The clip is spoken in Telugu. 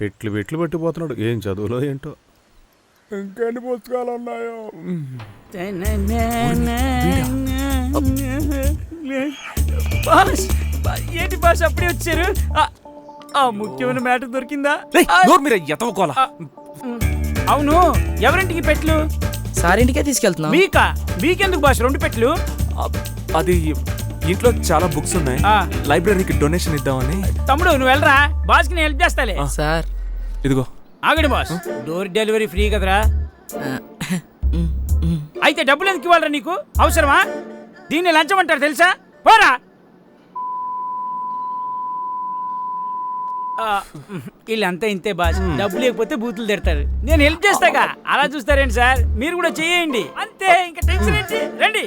పెట్లు పట్టిపోతున్నాడు. ఏం చదువులో ఏంటో. ఇంకెన్ని పుస్తకాలు ఉన్నాయో. ఏంటి భాష అప్పుడే వచ్చారు? ఆ ముఖ్యమైన మ్యాటర్ దొరికిందా? అవును, ఎవరింటికి పెట్లు? సారింటికే తీసుకెళ్తున్నా. మీకెందుకు భాష 2 పెట్లు? అది ఇంట్లో చాలా బుక్స్ ఉన్నాయి, లైబ్రరీకి డొనేషన్ ఇద్దామని. తమ్ముడు నువ్వు వెళ్ళరా, బాస్కి నేను హెల్ప్ చేస్తాలే. సార్ ఇదిగో. ఆగండి బాస్, డోర్ డెలివరీ ఫ్రీ కదరా? అయితే డబ్బులు ఎందుకు ఇవ్వాలరా నీకు? అవసరమా? దీన్ని లంచం అంటారు తెలుసా? పోరా. వీళ్ళంతా ఇంతే బాస్, డబ్బు లేకపోతే బూతులు తిడతారు. నేను హెల్ప్ చేస్తాగా, అలా చూస్తారేంటి సార్? మీరు కూడా చేయండి అంతే, ఇంకా టెన్షన్ ఏంటి? రండి.